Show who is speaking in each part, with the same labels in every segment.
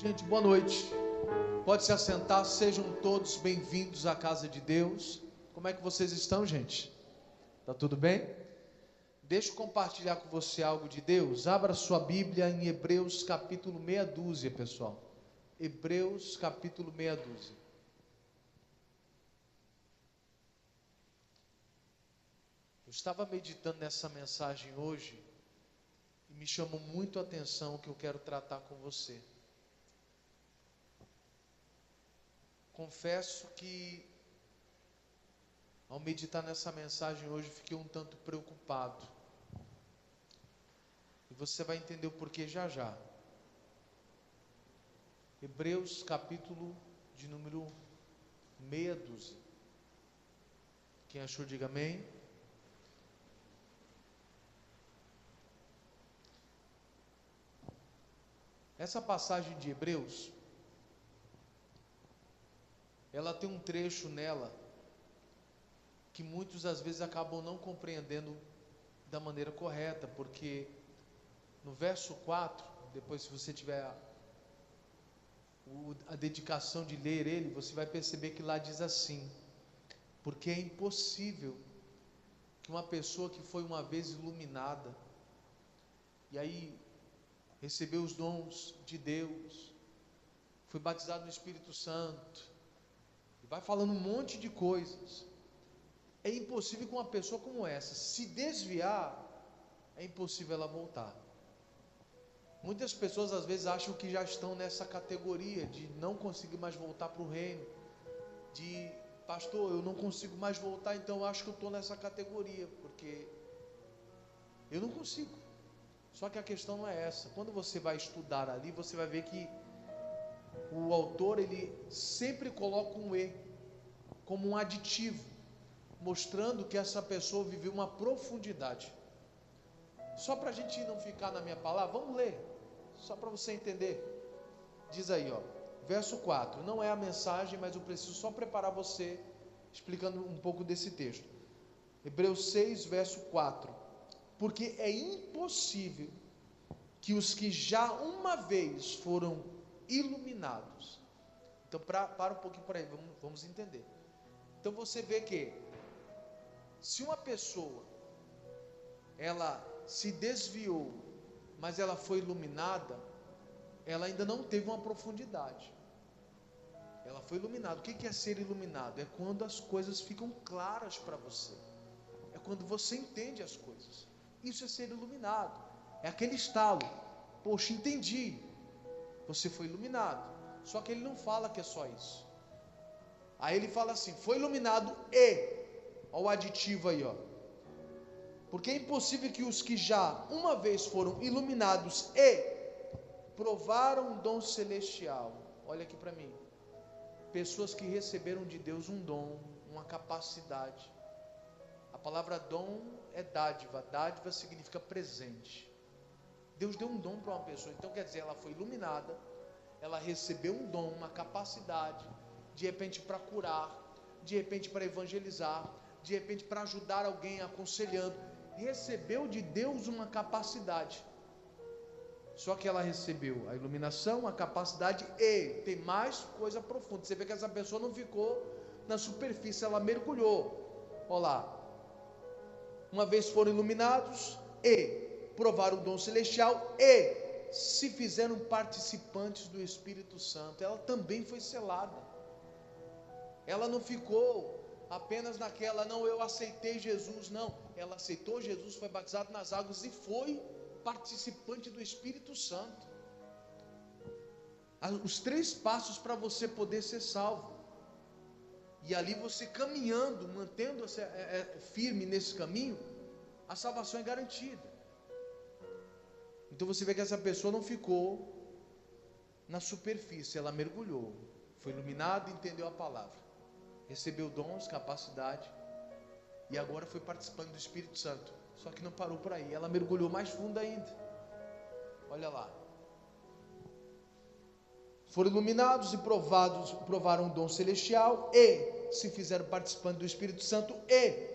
Speaker 1: Gente, boa noite. Pode se assentar, sejam todos bem-vindos à casa de Deus. Como é que vocês estão, gente? Tá tudo bem? Deixa eu compartilhar com você algo de Deus. Abra sua Bíblia em Hebreus capítulo meia dúzia, pessoal. Hebreus capítulo meia dúzia. Eu estava meditando nessa mensagem hoje e me chamou muito a atenção o que eu quero tratar com você. Confesso que ao meditar nessa mensagem hoje fiquei um tanto preocupado. E você vai entender o porquê já já. Hebreus capítulo de número meia dúzia. Quem achou, diga amém. Essa passagem de Hebreus, ela tem um trecho nela que muitos às vezes acabam não compreendendo da maneira correta, porque no verso 4, depois se você tiver a dedicação de ler ele, você vai perceber que lá diz assim: porque é impossível que uma pessoa que foi uma vez iluminada, e aí recebeu os dons de Deus, foi batizado no Espírito Santo, vai falando um monte de coisas, é impossível que uma pessoa como essa se desviar, é impossível ela voltar. Muitas pessoas às vezes acham que já estão nessa categoria de não conseguir mais voltar para o reino, de pastor, eu não consigo mais voltar, então eu acho que eu estou nessa categoria, porque eu não consigo. Só que a questão não é essa. Quando você vai estudar ali, você vai ver que o autor, ele sempre coloca um E como um aditivo, mostrando que essa pessoa viveu uma profundidade. Só para a gente não ficar na minha palavra, vamos ler, só para você entender. Diz aí, ó, verso 4, não é a mensagem, mas eu preciso só preparar você, explicando um pouco desse texto. Hebreus 6, verso 4, porque é impossível que os que já uma vez foram iluminados. Então para um pouquinho por aí, vamos entender. Então você vê que se uma pessoa ela se desviou, mas ela foi iluminada, ela ainda não teve uma profundidade. Ela foi iluminada. O que é ser iluminado? É quando as coisas ficam claras para você. É quando você entende as coisas. Isso é ser iluminado. É aquele estalo. Poxa, entendi. Você foi iluminado. Só que ele não fala que é só isso. Aí ele fala assim, foi iluminado e, olha o aditivo aí, ó. Porque é impossível que os que já uma vez foram iluminados e provaram um dom celestial, olha aqui para mim, pessoas que receberam de Deus um dom, uma capacidade. A palavra dom é dádiva, dádiva significa presente. Deus deu um dom para uma pessoa, então quer dizer, ela foi iluminada, ela recebeu um dom, uma capacidade, de repente para curar, de repente para evangelizar, de repente para ajudar alguém aconselhando, recebeu de Deus uma capacidade. Só que ela recebeu a iluminação, a capacidade e tem mais coisa profunda. Você vê que essa pessoa não ficou na superfície, ela mergulhou. Olha lá, uma vez foram iluminados e provaram o dom celestial e se fizeram participantes do Espírito Santo. Ela também foi selada. Ela não ficou apenas naquela, não, eu aceitei Jesus, não, ela aceitou Jesus, foi batizada nas águas e foi participante do Espírito Santo. Os 3 passos para você poder ser salvo, e ali você caminhando, mantendo-se firme nesse caminho, a salvação é garantida. Então você vê que essa pessoa não ficou na superfície, ela mergulhou, foi iluminada e entendeu a palavra, recebeu dons, capacidade, e agora foi participando do Espírito Santo. Só que não parou por aí, ela mergulhou mais fundo ainda. Olha lá, foram iluminados e provaram o dom celestial e se fizeram participantes do Espírito Santo e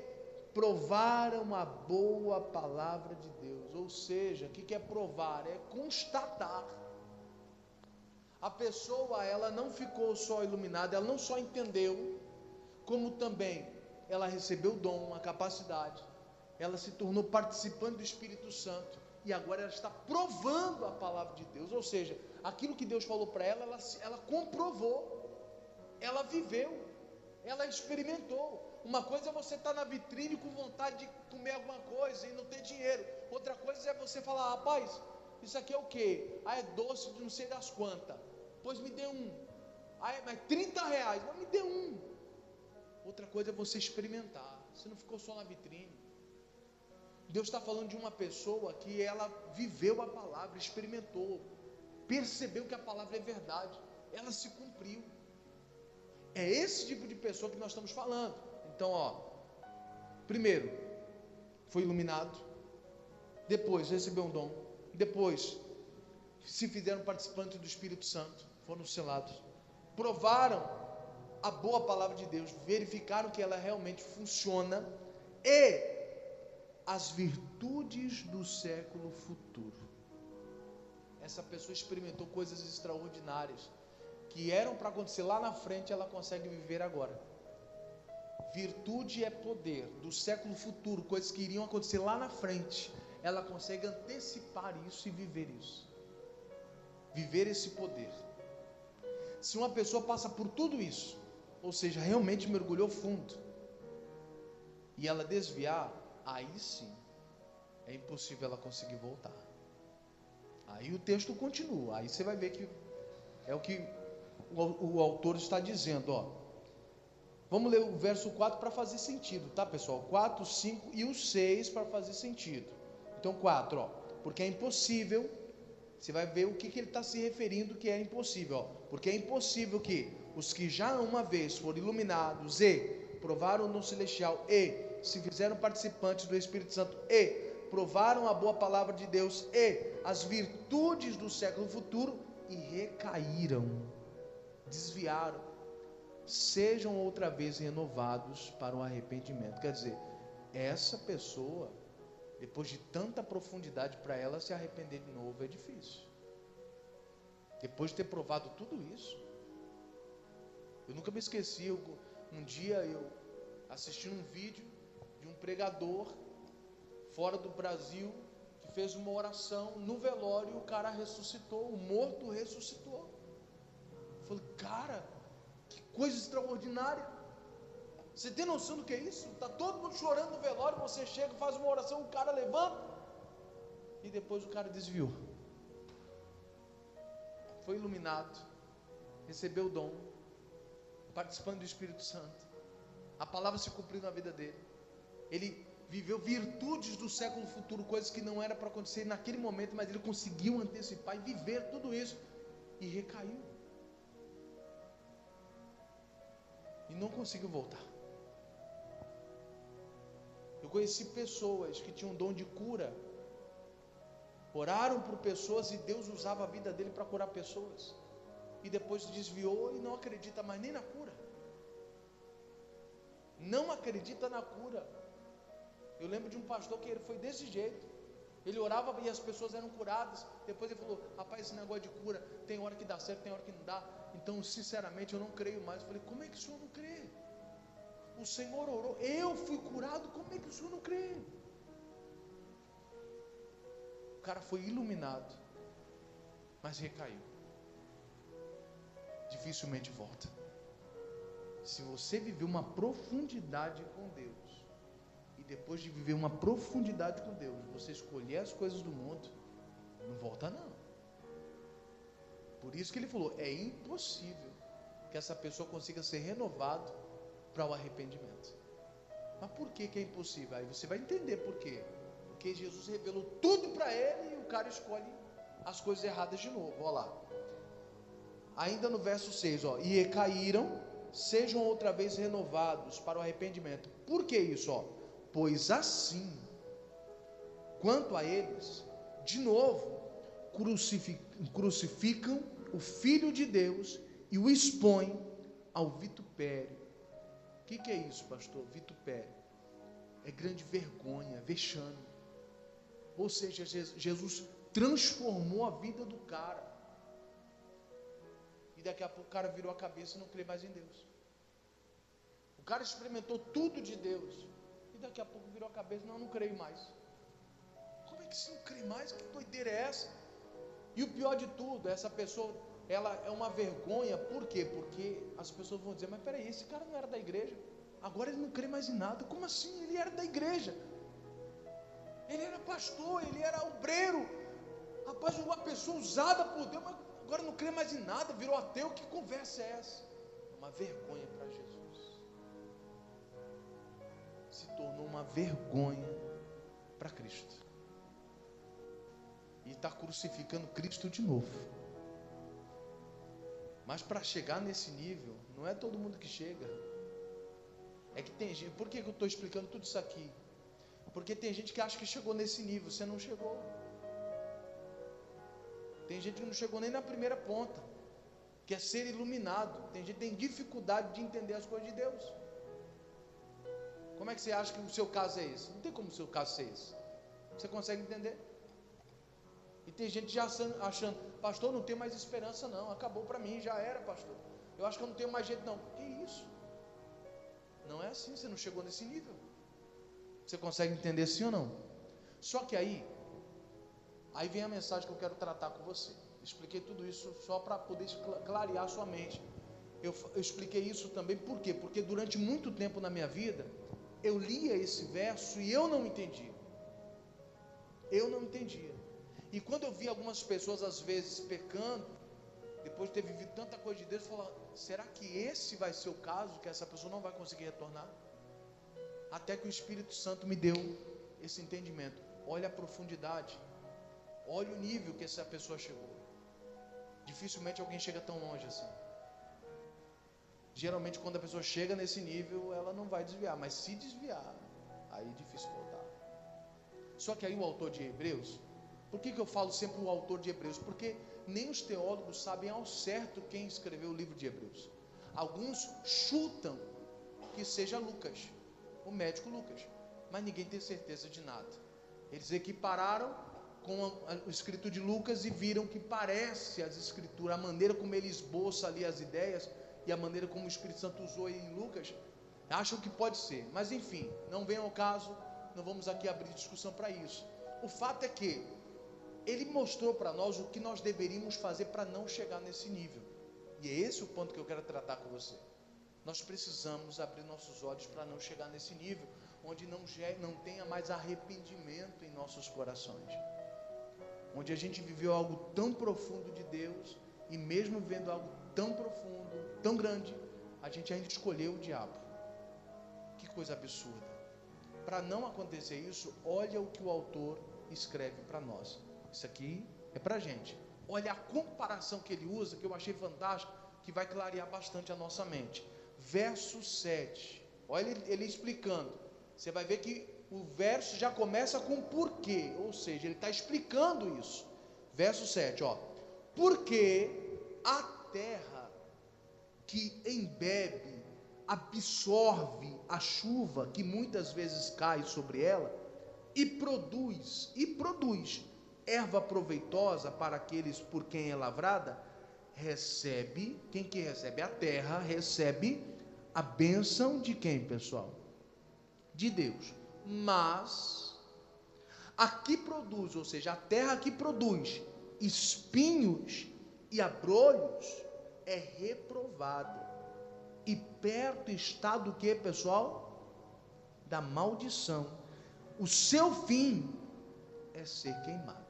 Speaker 1: provaram a boa palavra de Deus. Ou seja, o que é provar? É constatar. A pessoa, ela não ficou só iluminada, ela não só entendeu, como também ela recebeu o dom, a capacidade, ela se tornou participante do Espírito Santo, e agora ela está provando a palavra de Deus, ou seja, aquilo que Deus falou para ela, ela comprovou, ela viveu, ela experimentou. Uma coisa é você estar na vitrine com vontade de comer alguma coisa e não ter dinheiro, outra coisa é você falar, rapaz, isso aqui é o que? Ah, é doce de não sei das quantas, pois me dê um. Ah, mas R$30, mas me dê um. Outra coisa é você experimentar, você não ficou só na vitrine. Deus está falando de uma pessoa que ela viveu a palavra, experimentou, percebeu que a palavra é verdade, ela se cumpriu. É esse tipo de pessoa que nós estamos falando. Então, primeiro, foi iluminado, depois recebeu um dom, depois se fizeram participantes do Espírito Santo, foram selados, provaram a boa palavra de Deus, verificaram que ela realmente funciona, e as virtudes do século futuro. Essa pessoa experimentou coisas extraordinárias, que eram para acontecer lá na frente, ela consegue viver agora. Virtude é poder do século futuro, coisas que iriam acontecer lá na frente, ela consegue antecipar isso e viver isso, viver esse poder. Se uma pessoa passa por tudo isso, ou seja, realmente mergulhou fundo, e ela desviar, aí sim, é impossível ela conseguir voltar. Aí o texto continua, aí você vai ver que é o que o autor está dizendo, Vamos ler o verso 4 para fazer sentido, tá, pessoal? 4, 5 e o 6 para fazer sentido. Então 4, porque é impossível, você vai ver o que ele está se referindo que é impossível, porque é impossível que os que já uma vez foram iluminados e provaram o dom celestial e se fizeram participantes do Espírito Santo e provaram a boa palavra de Deus e as virtudes do século futuro e recaíram, desviaram, sejam outra vez renovados para o arrependimento. Quer dizer, essa pessoa, depois de tanta profundidade, para ela se arrepender de novo é difícil. Depois de ter provado tudo isso, eu nunca me esqueci, um dia eu assisti um vídeo de um pregador fora do Brasil, que fez uma oração no velório e o cara ressuscitou, o morto ressuscitou. Eu falei, cara, que coisa extraordinária. Você tem noção do que é isso? Está todo mundo chorando no velório, você chega, faz uma oração, o cara levanta e depois o cara desviou. Foi iluminado, recebeu o dom, participando do Espírito Santo, a palavra se cumpriu na vida dele, ele viveu virtudes do século futuro, coisas que não era para acontecer naquele momento, mas ele conseguiu antecipar e viver tudo isso, e recaiu, e não conseguiu voltar. Eu conheci pessoas que tinham dom de cura, oraram por pessoas e Deus usava a vida dele para curar pessoas, e depois desviou e não acredita mais nem na cura, não acredita na cura. Eu lembro de um pastor que ele foi desse jeito, ele orava e as pessoas eram curadas, depois ele falou, rapaz, esse negócio de cura, tem hora que dá certo, tem hora que não dá, então sinceramente eu não creio mais. Eu falei, como é que o senhor não crê? O Senhor orou, eu fui curado, como é que o senhor não crê? O cara foi iluminado, mas recaiu, dificilmente volta. Se você viver uma profundidade com Deus, e depois de viver uma profundidade com Deus, você escolher as coisas do mundo, não volta não. Por isso que ele falou, é impossível que essa pessoa consiga ser renovado para o arrependimento. Mas por que é impossível? Aí você vai entender por quê. Porque Jesus revelou tudo para ele e o cara escolhe as coisas erradas de novo. Olha lá, ainda no verso 6, e recaíram, sejam outra vez renovados para o arrependimento. Por que isso? Pois assim, quanto a eles, de novo, crucificam o Filho de Deus e o expõem ao vitupério. O que é isso, pastor? Vitupério é grande vergonha, vexame. Ou seja, Jesus transformou a vida do cara. daqui a pouco o cara virou a cabeça e não crê mais em Deus. O cara experimentou tudo de Deus, e daqui a pouco virou a cabeça, não creio mais. Como é que você não crê mais? Que doideira é essa? E o pior de tudo, essa pessoa, ela é uma vergonha. Por quê? Porque as pessoas vão dizer, mas peraí, esse cara não era da igreja, agora ele não crê mais em nada. Como assim? Ele era da igreja, ele era pastor, ele era obreiro, rapaz, uma pessoa usada por Deus, mas agora não crê mais em nada, virou ateu. Que conversa é essa? É uma vergonha para Jesus. Se tornou uma vergonha para Cristo. E está crucificando Cristo de novo. Mas para chegar nesse nível, não é todo mundo que chega. É que tem gente. Por que eu estou explicando tudo isso aqui? Porque tem gente que acha que chegou nesse nível. Você não chegou. Tem gente que não chegou nem na primeira ponta, que é ser iluminado. Tem gente que tem dificuldade de entender as coisas de Deus. Como é que você acha que o seu caso é esse? Não tem como o seu caso ser esse. Você consegue entender? E tem gente já achando, pastor, não tem mais esperança não, acabou para mim, já era, pastor. Eu acho que eu não tenho mais jeito não. Que isso? Não é assim, você não chegou nesse nível. Você consegue entender sim ou não? Só que aí vem a mensagem que eu quero tratar com você. Expliquei tudo isso só para poder clarear a sua mente. Eu expliquei isso também, por quê? Porque durante muito tempo na minha vida, eu lia esse verso e eu não entendia. Eu não entendia. E quando eu vi algumas pessoas às vezes pecando, depois de ter vivido tanta coisa de Deus, eu falava, será que esse vai ser o caso, que essa pessoa não vai conseguir retornar? Até que o Espírito Santo me deu esse entendimento. Olha a profundidade, olha o nível que essa pessoa chegou. Dificilmente alguém chega tão longe assim. Geralmente quando a pessoa chega nesse nível, ela não vai desviar, mas se desviar, aí é difícil voltar. Só que aí o autor de Hebreus, por que eu falo sempre o autor de Hebreus? Porque nem os teólogos sabem ao certo quem escreveu o livro de Hebreus. Alguns chutam que seja Lucas, o médico Lucas, mas ninguém tem certeza de nada. Eles equipararam com o escrito de Lucas e viram que parece as escrituras, a maneira como ele esboça ali as ideias e a maneira como o Espírito Santo usou em Lucas, acham que pode ser, mas enfim, não vem ao caso, não vamos aqui abrir discussão para isso. O fato é que ele mostrou para nós o que nós deveríamos fazer para não chegar nesse nível, e é esse o ponto que eu quero tratar com você. Nós precisamos abrir nossos olhos para não chegar nesse nível, onde não tenha mais arrependimento em nossos corações, onde a gente viveu algo tão profundo de Deus, e mesmo vendo algo tão profundo, tão grande, a gente ainda escolheu o diabo. Que coisa absurda. Para não acontecer isso, olha o que o autor escreve para nós. Isso aqui é para a gente. Olha a comparação que ele usa, que eu achei fantástico, que vai clarear bastante a nossa mente. Verso 7, olha ele explicando. Você vai ver que o verso já começa com porquê, ou seja, ele está explicando isso. Verso 7, porque a terra que embebe, absorve a chuva que muitas vezes cai sobre ela e produz erva proveitosa para aqueles por quem é lavrada, recebe, quem que recebe? A terra recebe a bênção de quem, pessoal? De Deus. Mas a que produz, ou seja, a terra que produz espinhos e abrolhos é reprovada, e perto está do que, pessoal? Da maldição. O seu fim é ser queimado.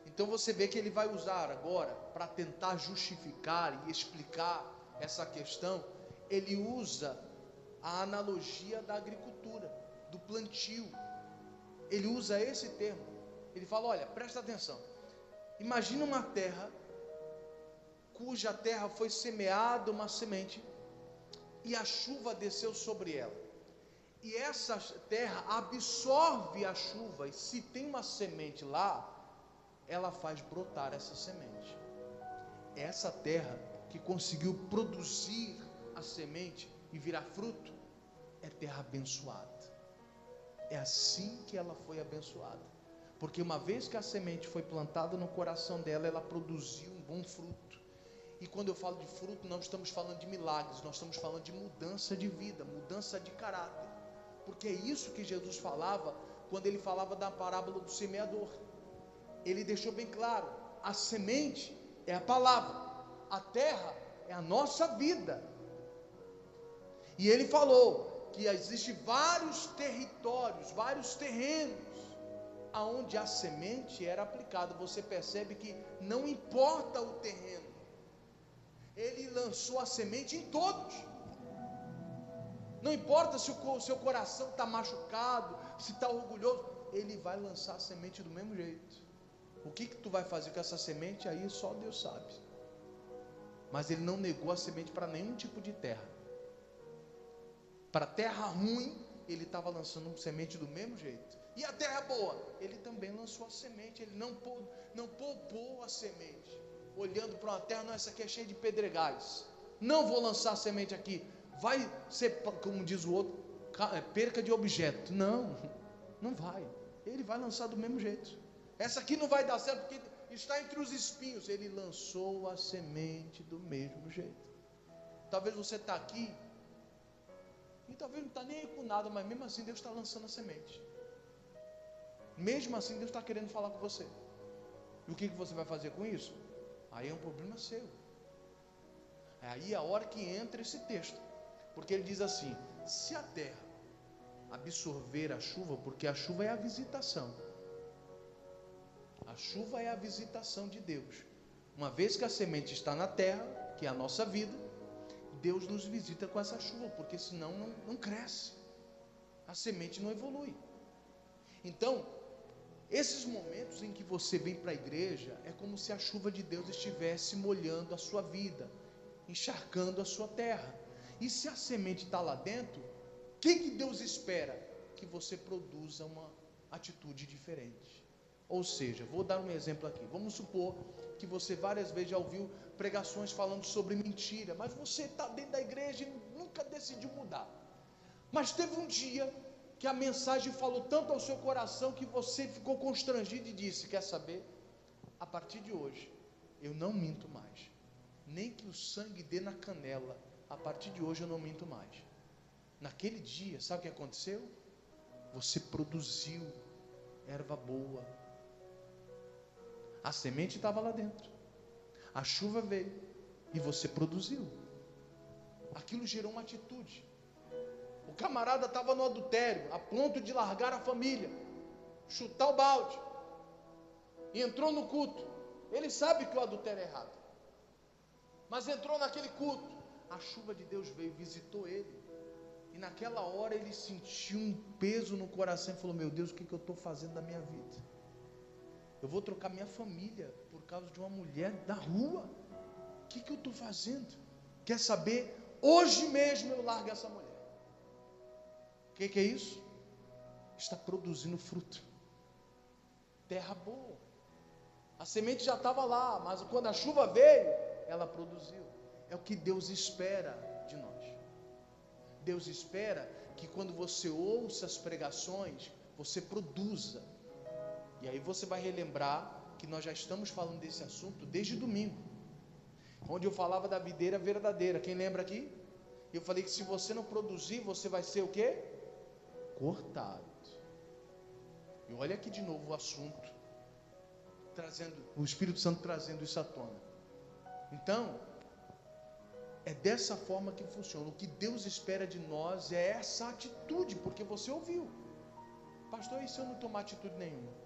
Speaker 1: Então você vê que ele vai usar agora, para tentar justificar e explicar essa questão, ele usa a analogia da agricultura, do plantio. Ele usa esse termo. Ele fala, olha, presta atenção, imagina uma terra, cuja terra foi semeada uma semente, e a chuva desceu sobre ela, e essa terra absorve a chuva, e se tem uma semente lá, ela faz brotar essa semente. Essa terra que conseguiu produzir a semente e virar fruto, é terra abençoada. É assim que ela foi abençoada, porque uma vez que a semente foi plantada no coração dela, ela produziu um bom fruto, E quando eu falo de fruto, não estamos falando de milagres, nós estamos falando de mudança de vida, mudança de caráter. Porque é isso que Jesus falava quando ele falava da parábola do semeador. Ele deixou bem claro: a semente é a palavra, a terra é a nossa vida. E ele falou que existem vários territórios, vários terrenos, aonde a semente era aplicada. Você percebe que não importa o terreno, ele lançou a semente em todos. Não importa se o seu coração está machucado, se está orgulhoso, ele vai lançar a semente do mesmo jeito. O que tu vai fazer com essa semente aí só Deus sabe. Mas ele não negou a semente para nenhum tipo de terra. Para terra ruim, ele estava lançando uma semente do mesmo jeito. E a terra boa, ele também lançou a semente. Ele não poupou a semente, olhando para uma terra: não, essa aqui é cheia de pedregais, não vou lançar a semente aqui, vai ser, como diz o outro, perca de objeto. Não vai. Ele vai lançar do mesmo jeito. Essa aqui não vai dar certo porque está entre os espinhos. Ele lançou a semente do mesmo jeito. Talvez você está aqui e talvez não está nem aí com nada, mas mesmo assim Deus está lançando a semente. Mesmo assim Deus está querendo falar com você. E o que você vai fazer com isso? Aí é um problema seu. Aí é a hora que entra esse texto, porque ele diz assim: se a terra absorver a chuva, porque a chuva é a visitação, a chuva é a visitação de Deus. Uma vez que a semente está na terra, que é a nossa vida, Deus nos visita com essa chuva, porque senão não cresce, a semente não evolui. Então, esses momentos em que você vem para a igreja, é como se a chuva de Deus estivesse molhando a sua vida, encharcando a sua terra. E se a semente está lá dentro, o que Deus espera? Que você produza uma atitude diferente. Ou seja, vou dar um exemplo aqui. Vamos supor que você várias vezes já ouviu pregações falando sobre mentira, mas você está dentro da igreja e nunca decidiu mudar. Mas teve um dia que a mensagem falou tanto ao seu coração que você ficou constrangido e disse: quer saber? A partir de hoje eu não minto mais, nem que o sangue dê na canela. A partir de hoje eu não minto mais. Naquele dia, sabe o que aconteceu? Você produziu erva boa. A semente estava lá dentro, a chuva veio e você produziu. Aquilo gerou uma atitude. O camarada estava no adultério, a ponto de largar a família, chutar o balde, e entrou no culto. Ele sabe que o adultério é errado, mas entrou naquele culto. A chuva de Deus veio, visitou ele, e naquela hora ele sentiu um peso no coração e falou: meu Deus, o que eu estou fazendo da minha vida? Eu vou trocar minha família por causa de uma mulher da rua? O que eu estou fazendo? Quer saber? Hoje mesmo eu largo essa mulher. O que é isso? Está produzindo fruto, terra boa. A semente já estava lá, mas quando a chuva veio, ela produziu. É o que Deus espera de nós. Deus espera que quando você ouça as pregações, você produza. E aí você vai relembrar que nós já estamos falando desse assunto desde domingo, onde eu falava da videira verdadeira. Quem lembra aqui? Eu falei que se você não produzir, você vai ser o quê? Cortado. E olha aqui de novo o assunto, o Espírito Santo trazendo isso à tona. Então, é dessa forma que funciona. O que Deus espera de nós é essa atitude, porque você ouviu: pastor, e se eu não tomar atitude nenhuma?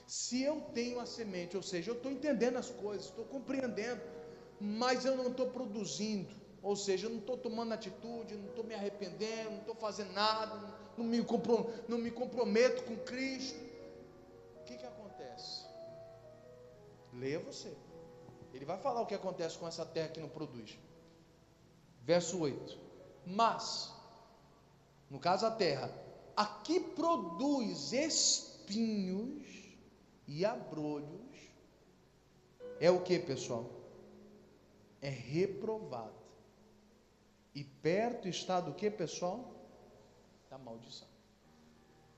Speaker 1: Se eu tenho a semente, ou seja, eu estou entendendo as coisas, estou compreendendo, mas eu não estou produzindo, ou seja, eu não estou tomando atitude, não estou me arrependendo, não estou fazendo nada, não me comprometo com Cristo, o que acontece? Leia você, ele vai falar o que acontece com essa terra que não produz. Verso 8: mas, no caso a terra, a que produz espinhos e abrolhos, é o que, pessoal? É reprovado. E perto está do que, pessoal? Da maldição.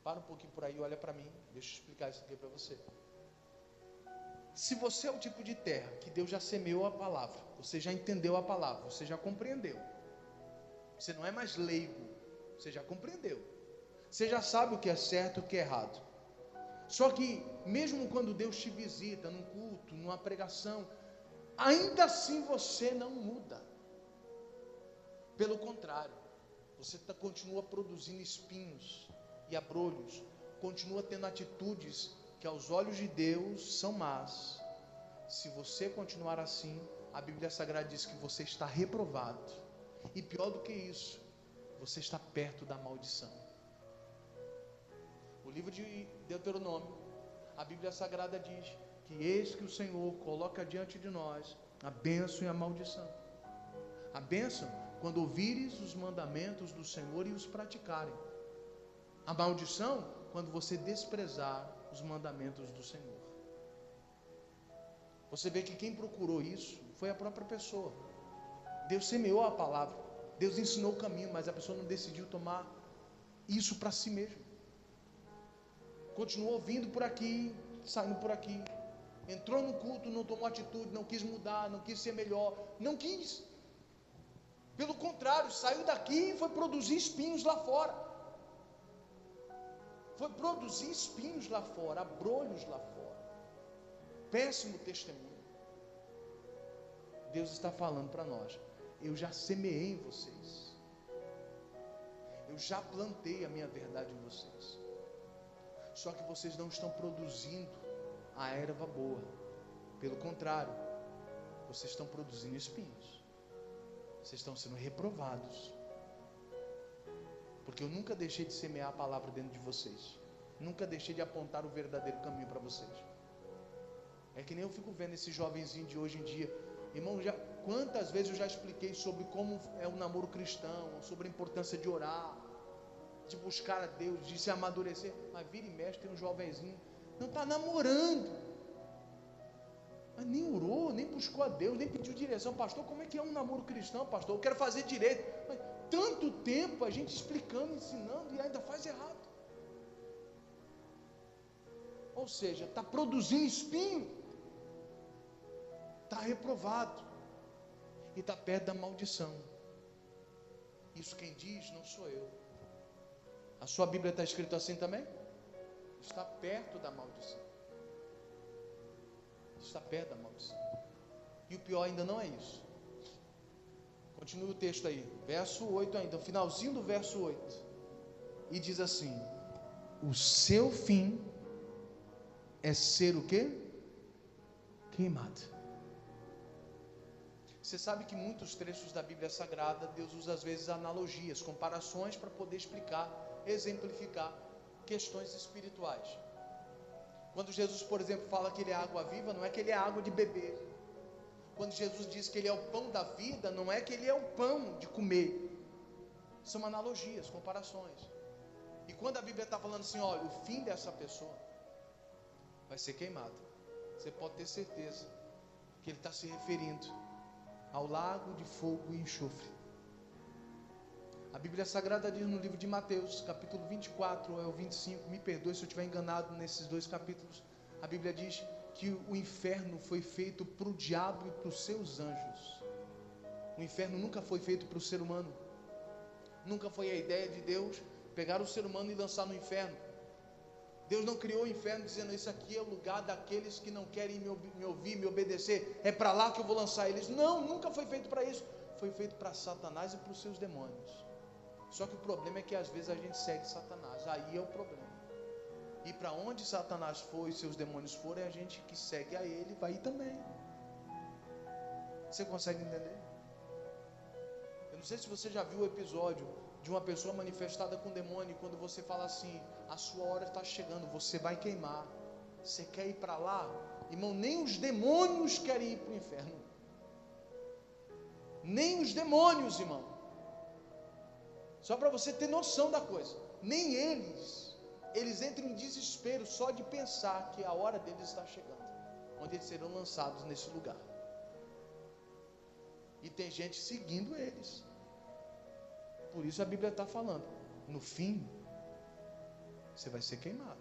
Speaker 1: Para um pouquinho por aí, olha para mim, deixa eu explicar isso aqui para você. Se você é o tipo de terra que Deus já semeou a palavra, você já entendeu a palavra, você já compreendeu, você não é mais leigo, você já compreendeu, você já sabe o que é certo e o que é errado. Só que mesmo quando Deus te visita num culto, numa pregação, ainda assim você não muda. Pelo contrário, você continua produzindo espinhos e abrolhos, continua tendo atitudes que aos olhos de Deus são más. Se você continuar assim, a Bíblia Sagrada diz que você está reprovado. E pior do que isso, você está perto da maldição. O livro de Deuteronômio, a Bíblia Sagrada diz que eis que o Senhor coloca diante de nós a bênção e a maldição. A bênção, quando ouvires os mandamentos do Senhor e os praticarem. A maldição, quando você desprezar os mandamentos do Senhor. Você vê que quem procurou isso foi a própria pessoa. Deus semeou a palavra, Deus ensinou o caminho, mas a pessoa não decidiu tomar isso para si mesma. Continuou vindo por aqui, saindo por aqui, entrou no culto, não tomou atitude, não quis mudar, não quis ser melhor, não quis. Pelo contrário, saiu daqui e foi produzir espinhos lá fora. Foi produzir espinhos lá fora, abrolhos lá fora. Péssimo testemunho. Deus está falando para nós: eu já semeei em vocês, eu já plantei a minha verdade em vocês, só que vocês não estão produzindo a erva boa. Pelo contrário, vocês estão produzindo espinhos, vocês estão sendo reprovados, porque eu nunca deixei de semear a palavra dentro de vocês, nunca deixei de apontar o verdadeiro caminho para vocês. É que nem eu fico vendo esse jovenzinho de hoje em dia, irmão, quantas vezes eu já expliquei sobre como é o namoro cristão, sobre a importância de orar, de buscar a Deus, de se amadurecer, mas vira e mexe, tem um jovenzinho, não está namorando, mas nem orou, nem buscou a Deus, nem pediu direção. Pastor, como é que é um namoro cristão, pastor? Eu quero fazer direito. Mas tanto tempo a gente explicando, ensinando, e ainda faz errado. Ou seja, está produzindo espinho, está reprovado, e está perto da maldição. Isso quem diz não sou eu. A sua Bíblia está escrito assim também? Está perto da maldição. Está perto da maldição. E o pior ainda não é isso. Continua o texto aí, verso 8 ainda, o finalzinho do verso 8. E diz assim: o seu fim é ser o quê? Queimado. Você sabe que muitos trechos da Bíblia Sagrada, Deus usa às vezes analogias, comparações para poder explicar, exemplificar questões espirituais. Quando Jesus, por exemplo, fala que ele é água viva, não é que ele é água de beber. Quando Jesus diz que ele é o pão da vida, não é que ele é o pão de comer. São analogias, comparações. E quando a Bíblia está falando assim, olha, o fim dessa pessoa vai ser queimado, você pode ter certeza que ele está se referindo ao lago de fogo e enxofre. A Bíblia Sagrada diz no livro de Mateus, capítulo 24 ou 25, me perdoe se eu estiver enganado nesses dois capítulos, a Bíblia diz que o inferno foi feito para o diabo e para os seus anjos. O inferno nunca foi feito para o ser humano. Nunca foi a ideia de Deus pegar o ser humano e lançar no inferno. Deus não criou o inferno dizendo, esse aqui é o lugar daqueles que não querem me ouvir, me obedecer, é para lá que eu vou lançar eles. Não, nunca foi feito para isso. Foi feito para Satanás e para os seus demônios. Só que o problema é que às vezes a gente segue Satanás, aí é o problema. E para onde Satanás for e seus demônios forem, a gente que segue a ele vai ir também. Você consegue entender? Eu não sei se você já viu o episódio de uma pessoa manifestada com demônio, e quando você fala assim, a sua hora está chegando, você vai queimar, você quer ir para lá? Irmão, nem os demônios querem ir para o inferno, nem os demônios, irmão, só para você ter noção da coisa, nem eles entram em desespero só de pensar que a hora deles está chegando, onde eles serão lançados nesse lugar, e tem gente seguindo eles. Por isso a Bíblia está falando, no fim, você vai ser queimado,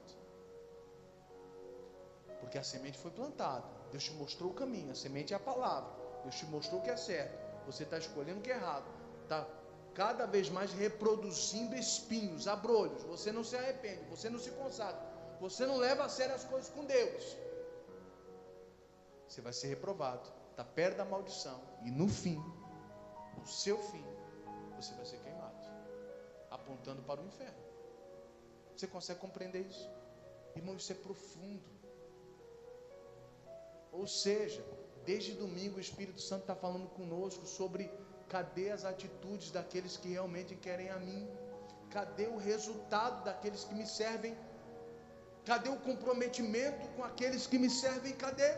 Speaker 1: porque a semente foi plantada, Deus te mostrou o caminho, a semente é a palavra. Deus te mostrou o que é certo. Você está escolhendo o que é errado. Está cada vez mais reproduzindo espinhos, abrolhos. Você não se arrepende, você não se consagra, você não leva a sério as coisas com Deus. Você vai ser reprovado. Está perto da maldição. E no fim, o seu fim, você vai ser queimado, apontando para o inferno. Você consegue compreender isso? Irmão, isso é profundo. Ou seja, desde domingo o Espírito Santo está falando conosco sobre cadê as atitudes daqueles que realmente querem a mim? Cadê o resultado daqueles que me servem? Cadê o comprometimento com aqueles que me servem? Cadê?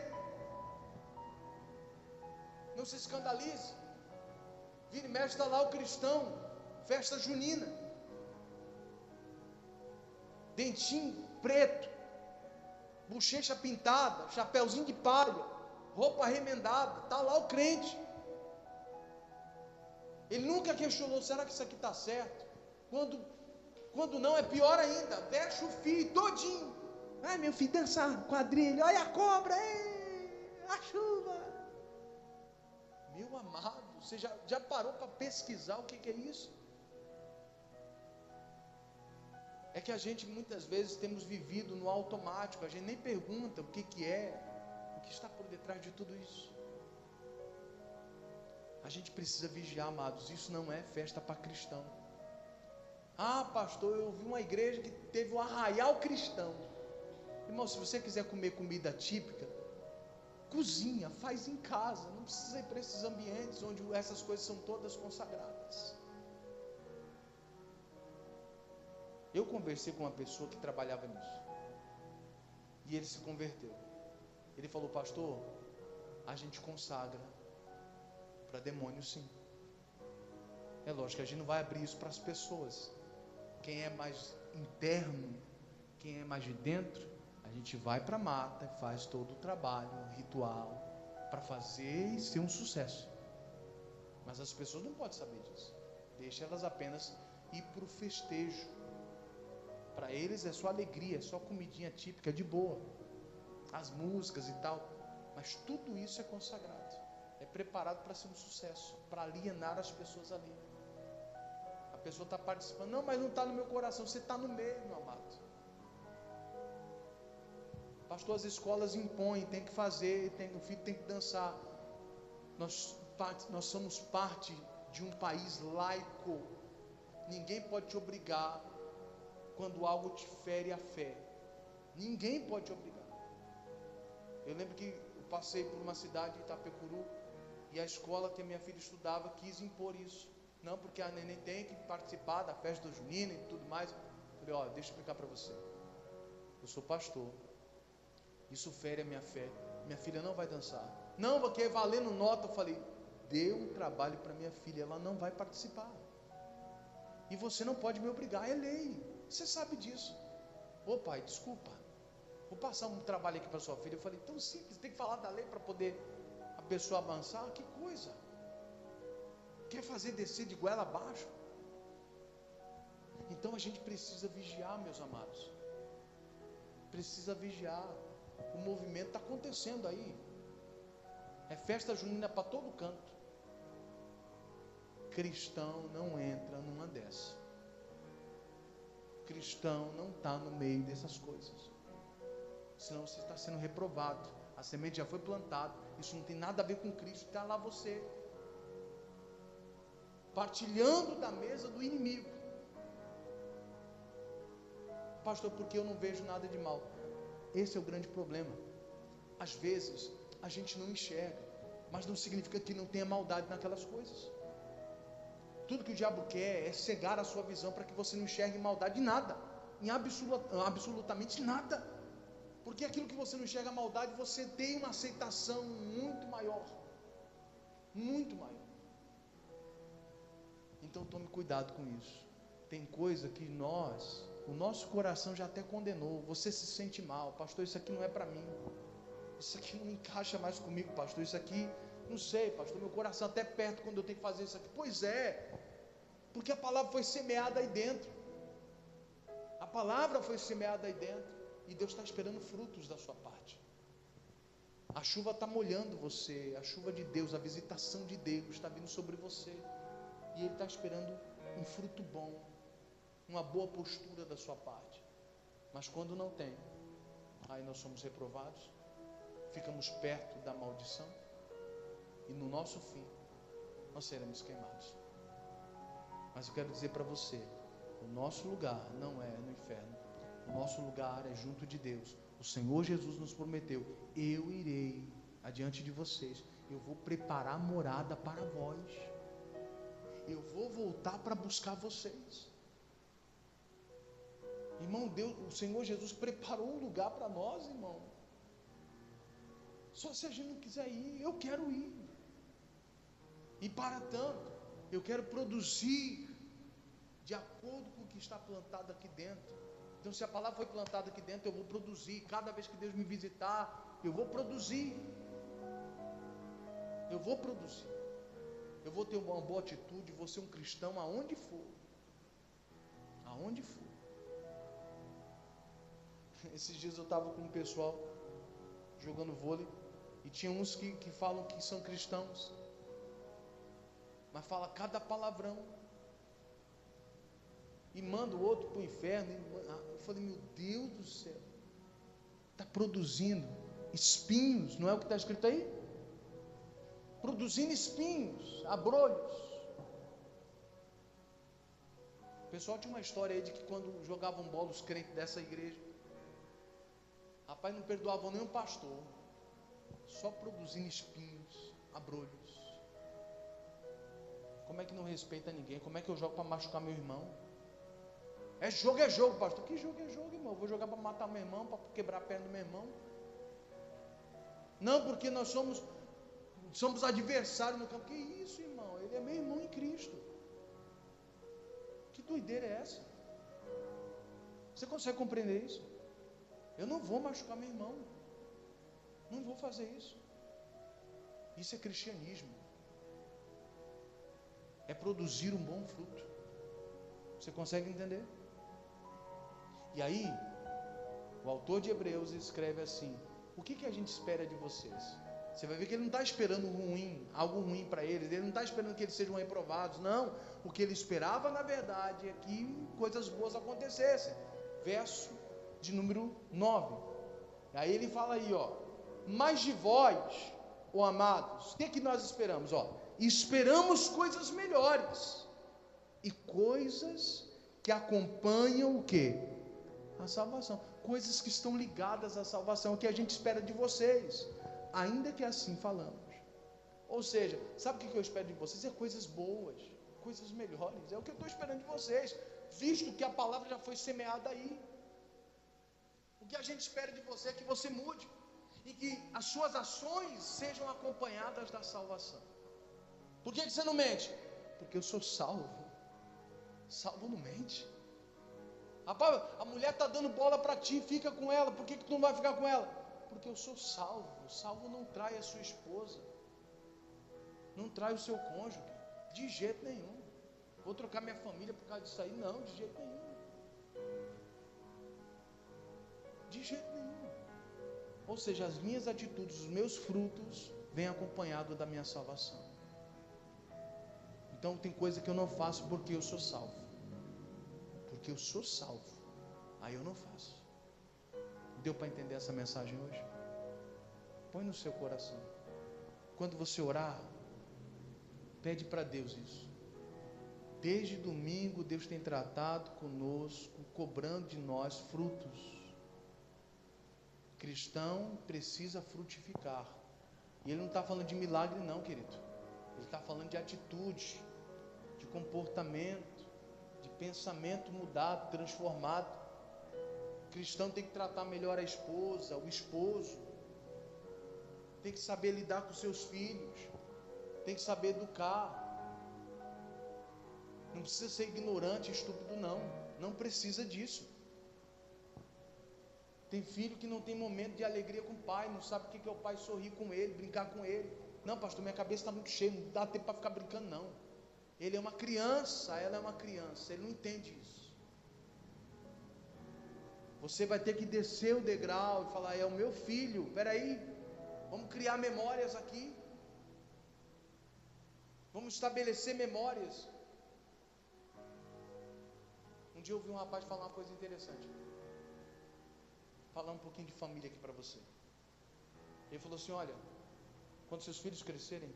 Speaker 1: Não se escandalize. Vira e mexe, está lá o cristão, festa junina, dentinho preto, bochecha pintada, chapéuzinho de palha, roupa remendada, está lá o crente. Ele nunca questionou, será que isso aqui está certo? Quando não, é pior ainda, veste o filho todinho. Ai, meu filho, dançar quadrilha, olha a cobra, a chuva. Meu amado, você já parou para pesquisar o que é isso? É que a gente muitas vezes temos vivido no automático, a gente nem pergunta o que é, o que está por detrás de tudo isso. A gente precisa vigiar, amados, isso não é festa para cristão. Ah, pastor, eu vi uma igreja que teve um arraial cristão. Irmão, se você quiser comer comida típica, cozinha, faz em casa, não precisa ir para esses ambientes onde essas coisas são todas consagradas. Eu conversei com uma pessoa que trabalhava nisso, e ele se converteu. Ele falou, pastor, a gente consagra para demônio sim. É lógico que a gente não vai abrir isso para as pessoas. Quem é mais interno, quem é mais de dentro, a gente vai para a mata, faz todo o trabalho, o ritual, para fazer e ser um sucesso. Mas as pessoas não podem saber disso. Deixa elas apenas ir para o festejo. Para eles é só alegria, é só comidinha típica, de boa. As músicas e tal. Mas tudo isso é consagrado. É preparado para ser um sucesso, para alienar as pessoas ali. A pessoa está participando, não, mas não está no meu coração. Você está no meio, meu amado. Pastor, as escolas impõem, tem que fazer, o filho tem que dançar. Nós somos parte de um país laico. Ninguém pode te obrigar quando algo te fere a fé. Ninguém pode te obrigar. Eu lembro que eu passei por uma cidade, Itapecuru, e a escola que a minha filha estudava quis impor isso. Não, porque a neném tem que participar da festa do junino e tudo mais. Eu falei, deixa eu explicar para você. Eu sou pastor. Isso fere a minha fé. Minha filha não vai dançar. Não, porque valendo nota. Eu falei, dê um trabalho para minha filha, ela não vai participar. E você não pode me obrigar, é lei. Você sabe disso. Ô pai, desculpa. Vou passar um trabalho aqui para sua filha. Eu falei, tão simples, tem que falar da lei para poder a pessoa avançar. Que coisa. Quer fazer descer de goela abaixo? Então a gente precisa vigiar, meus amados. Precisa vigiar. O movimento está acontecendo aí. É festa junina para todo canto. Cristão não entra numa dessa. Cristão não está no meio dessas coisas. Senão você está sendo reprovado. A semente já foi plantada. Isso não tem nada a ver com Cristo. Está lá você, partilhando da mesa do inimigo. Pastor, porque eu não vejo nada de mal. Esse é o grande problema. Às vezes a gente não enxerga, mas não significa que não tenha maldade naquelas coisas. Tudo que o diabo quer é cegar a sua visão para que você não enxergue maldade em nada, em absolutamente nada. Porque aquilo que você não enxerga maldade, você tem uma aceitação muito maior. Muito maior. Então tome cuidado com isso. Tem coisa que o nosso coração já até condenou. Você se sente mal, pastor, isso aqui não é para mim. Isso aqui não encaixa mais comigo, pastor. Isso aqui, não sei, pastor, meu coração até perto quando eu tenho que fazer isso aqui. Pois é, porque a palavra foi semeada aí dentro. A palavra foi semeada aí dentro. E Deus está esperando frutos da sua parte. A chuva está molhando você, a chuva de Deus, a visitação de Deus está vindo sobre você, e Ele está esperando um fruto bom, uma boa postura da sua parte. Mas quando não tem, aí nós somos reprovados, ficamos perto da maldição, e no nosso fim nós seremos queimados. Mas eu quero dizer para você, o nosso lugar não é no inferno, o nosso lugar é junto de Deus. O Senhor Jesus nos prometeu: eu irei adiante de vocês, eu vou preparar morada para vós, eu vou voltar para buscar vocês. Irmão, Deus, o Senhor Jesus preparou um lugar para nós, irmão. Só se a gente não quiser ir, eu quero ir. E para tanto, eu quero produzir de acordo com o que está plantado aqui dentro. Então, se a palavra foi plantada aqui dentro, eu vou produzir. Cada vez que Deus me visitar, eu vou produzir. Eu vou produzir. Eu vou ter uma boa atitude, vou ser um cristão aonde for. Aonde for. Esses dias eu estava com um pessoal jogando vôlei, e tinha uns que falam que são cristãos, mas fala cada palavrão, e manda o outro para o inferno. Eu falei, meu Deus do céu, está produzindo espinhos, não é o que está escrito aí? Produzindo espinhos, abrolhos. O pessoal tinha uma história aí de que quando jogavam bola os crentes dessa igreja, rapaz, não perdoavam nem um pastor, só produzindo espinhos, abrolhos. Como é que não respeita ninguém? Como é que eu jogo para machucar meu irmão? É jogo, pastor. Que jogo é jogo, irmão? Eu vou jogar para matar meu irmão, para quebrar a perna do meu irmão? Não, porque nós somos adversários no campo. Que isso, irmão? Ele é meu irmão em Cristo. Que doideira é essa? Você consegue compreender isso? Eu não vou machucar meu irmão, não vou fazer isso. Isso é cristianismo, é produzir um bom fruto. Você consegue entender? E aí, o autor de Hebreus escreve assim: o que a gente espera de vocês? Você vai ver que ele não está esperando algo ruim para eles, ele não está esperando que eles sejam reprovados, não. O que ele esperava, na verdade, é que coisas boas acontecessem. Verso de número 9, aí ele fala aí, mas de vós, amados, o que nós esperamos? Esperamos coisas melhores, e coisas que acompanham o que? A salvação, coisas que estão ligadas à salvação, que a gente espera de vocês, ainda que assim falamos. Ou seja, sabe o que eu espero de vocês? É coisas boas, coisas melhores, é o que eu estou esperando de vocês, visto que a palavra já foi semeada aí. O que a gente espera de você é que você mude, e que as suas ações sejam acompanhadas da salvação. Por que você não mente? Porque eu sou salvo. Salvo não mente. Rapaz, a mulher está dando bola para ti, fica com ela. Por que tu não vai ficar com ela? Porque eu sou salvo. Salvo não trai a sua esposa, não trai o seu cônjuge, de jeito nenhum. Vou trocar minha família por causa disso aí? Não, de jeito nenhum. De jeito nenhum. Ou seja, as minhas atitudes, os meus frutos vêm acompanhado da minha salvação. Então tem coisa que eu não faço porque eu sou salvo. Porque eu sou salvo, aí eu não faço. Deu para entender essa mensagem hoje? Põe no seu coração. Quando você orar, pede para Deus isso. Desde domingo Deus tem tratado conosco, cobrando de nós frutos. Cristão precisa frutificar. E ele não está falando de milagre não, querido. Ele está falando de atitude, de comportamento, de pensamento mudado, transformado. O cristão tem que tratar melhor a esposa, o esposo. Tem que saber lidar com seus filhos. Tem que saber educar. Não precisa ser ignorante, estúpido não. Não precisa disso. Tem filho que não tem momento de alegria com o pai, não sabe o que é o pai sorrir com ele, brincar com ele. Não, pastor, minha cabeça está muito cheia, não dá tempo para ficar brincando não. Ele é uma criança, ela é uma criança, ele não entende isso. Você vai ter que descer o degrau e falar: é o meu filho, peraí, Vamos criar memórias aqui. Vamos estabelecer memórias. Um dia eu ouvi um rapaz falar uma coisa interessante. Falar um pouquinho de família aqui para você. Ele falou assim: olha, quando seus filhos crescerem,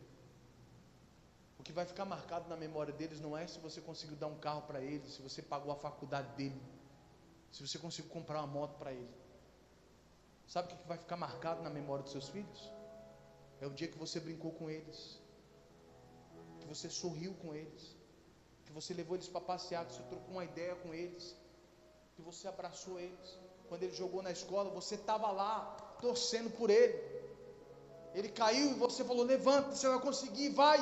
Speaker 1: o que vai ficar marcado na memória deles não é se você conseguiu dar um carro para ele, se você pagou a faculdade dele, se você conseguiu comprar uma moto para ele. Sabe o que vai ficar marcado na memória dos seus filhos? É o dia que você brincou com eles, que você sorriu com eles, que você levou eles para passear, que você trocou uma ideia com eles, que você abraçou eles. Quando ele jogou na escola, você estava lá torcendo por ele. Ele caiu e você falou: levanta, você vai conseguir, vai.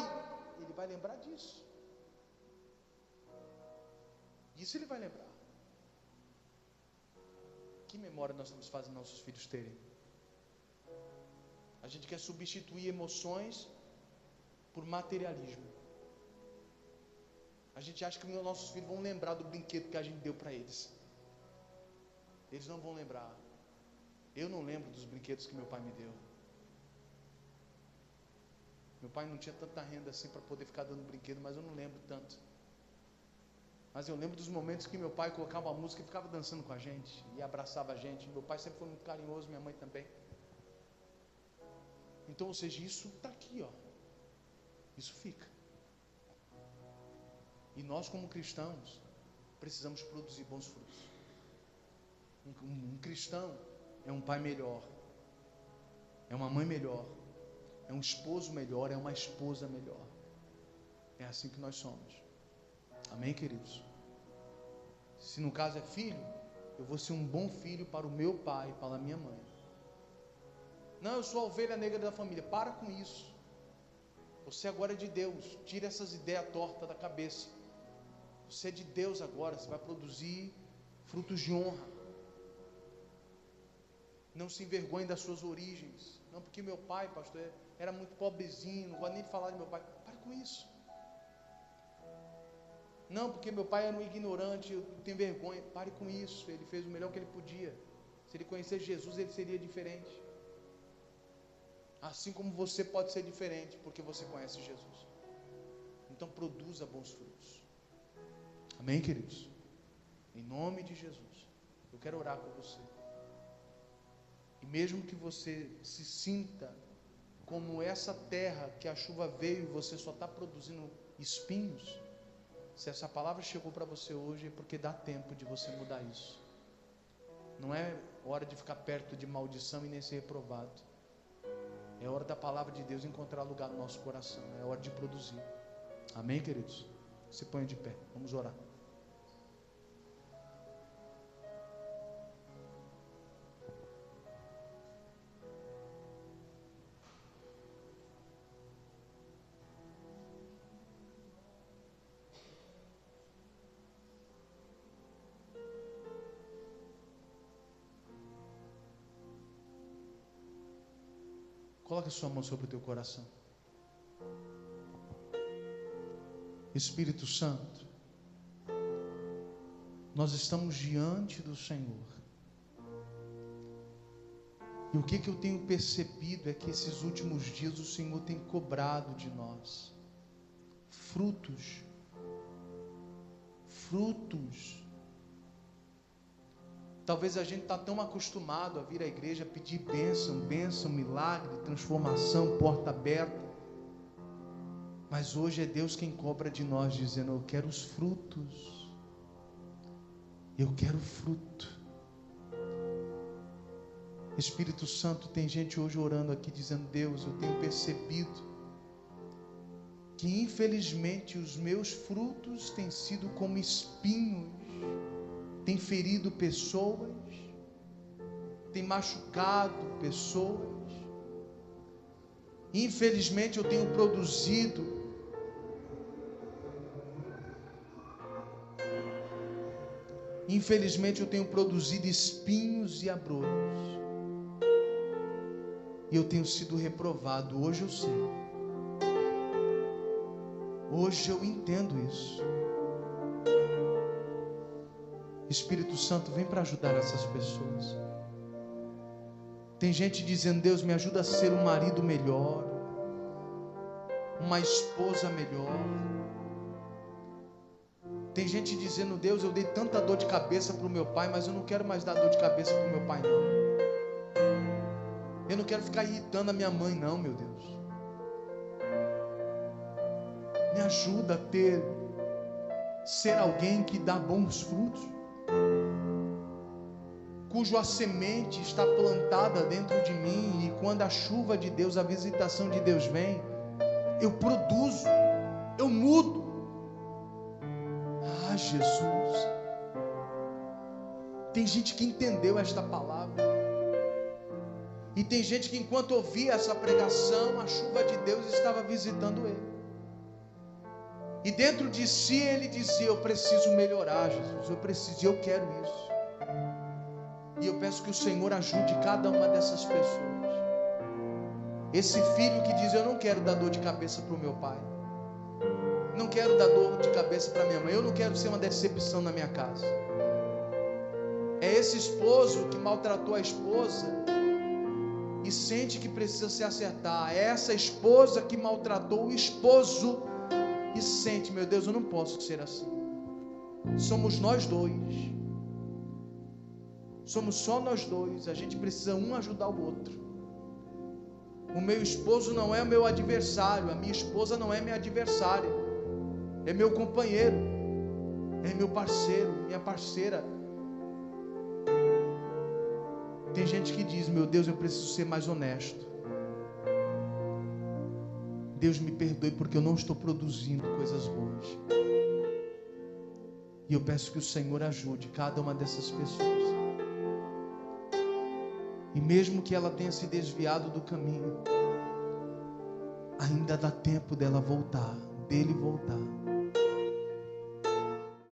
Speaker 1: Ele vai lembrar disso. Isso ele vai lembrar. Que memória nós estamos fazendo nossos filhos terem? A gente quer substituir emoções por materialismo. A gente acha que os nossos filhos vão lembrar do brinquedo que a gente deu para eles. Eles não vão lembrar. Eu não lembro dos brinquedos que meu pai me deu. Meu pai não tinha tanta renda assim para poder ficar dando brinquedo, mas eu não lembro tanto. Mas eu lembro dos momentos que meu pai colocava uma música e ficava dançando com a gente, e abraçava a gente. Meu pai sempre foi muito carinhoso, minha mãe também. Então, ou seja, isso está aqui, ó. Isso fica. E nós, como cristãos, precisamos produzir bons frutos. Um cristão é um pai melhor, é uma mãe melhor, é um esposo melhor, é uma esposa melhor. É assim que nós somos. Amém, queridos? Se no caso é filho, eu vou ser um bom filho para o meu pai, para a minha mãe. Não, eu sou a ovelha negra da família. Para com isso. Você agora é de Deus. Tira essas ideias tortas da cabeça. Você é de Deus agora. Você vai produzir frutos de honra. Não se envergonhe das suas origens. Não, porque meu pai, pastor, era muito pobrezinho. Não gosto nem de falar de meu pai. Para com isso. Não, porque meu pai era um ignorante, eu tenho vergonha. Pare com isso. Ele fez o melhor que ele podia. Se ele conhecesse Jesus, ele seria diferente. Assim como você pode ser diferente, porque você conhece Jesus. Então produza bons frutos. Amém, queridos? Em nome de Jesus, eu quero orar com você. E mesmo que você se sinta como essa terra que a chuva veio e você só está produzindo espinhos, se essa palavra chegou para você hoje, é porque dá tempo de você mudar isso. Não é hora de ficar perto de maldição e nem ser reprovado. É hora da palavra de Deus encontrar lugar no nosso coração. É hora de produzir. Amém, queridos? Se ponham de pé, vamos orar. Coloque a sua mão sobre o teu coração. Espírito Santo, nós estamos diante do Senhor. E o que eu tenho percebido é que esses últimos dias o Senhor tem cobrado de nós frutos. Talvez a gente está tão acostumado a vir à igreja pedir bênção, milagre, transformação, porta aberta. Mas hoje é Deus quem cobra de nós, dizendo: eu quero os frutos. Eu quero fruto. Espírito Santo, tem gente hoje orando aqui dizendo: Deus, eu tenho percebido que infelizmente os meus frutos têm sido como espinhos, têm ferido pessoas, têm machucado pessoas. Infelizmente eu tenho produzido espinhos e abrolhos, e eu tenho sido reprovado. Hoje eu sei, hoje eu entendo isso. Espírito Santo, vem para ajudar essas pessoas. Tem gente dizendo: Deus, me ajuda a ser um marido melhor, uma esposa melhor. Tem gente dizendo: Deus, eu dei tanta dor de cabeça para o meu pai, mas eu não quero mais dar dor de cabeça para o meu pai, não. Eu não quero ficar irritando a minha mãe, não, meu Deus. Me ajuda a ser alguém que dá bons frutos, cuja semente está plantada dentro de mim, e quando a chuva de Deus, a visitação de Deus vem, eu produzo, eu mudo. Ah, Jesus, tem gente que entendeu esta palavra, e tem gente que enquanto ouvia essa pregação, a chuva de Deus estava visitando ele, e dentro de si ele dizia: eu preciso melhorar, Jesus, eu preciso, eu quero isso. E eu peço que o Senhor ajude cada uma dessas pessoas. Esse filho que diz: eu não quero dar dor de cabeça para o meu pai, não quero dar dor de cabeça para minha mãe, eu não quero ser uma decepção na minha casa. É esse esposo que maltratou a esposa e sente que precisa se acertar. É essa esposa que maltratou o esposo e sente: meu Deus, eu não posso ser assim. Somos nós dois, somos só nós dois, a gente precisa um ajudar o outro. O meu esposo não é o meu adversário, a minha esposa não é minha adversária, é meu companheiro, é meu parceiro, minha parceira. Tem gente que diz: meu Deus, eu preciso ser mais honesto. Deus, me perdoe porque eu não estou produzindo coisas boas. E eu peço que o Senhor ajude cada uma dessas pessoas. E mesmo que ela tenha se desviado do caminho, ainda dá tempo dela voltar, dele voltar.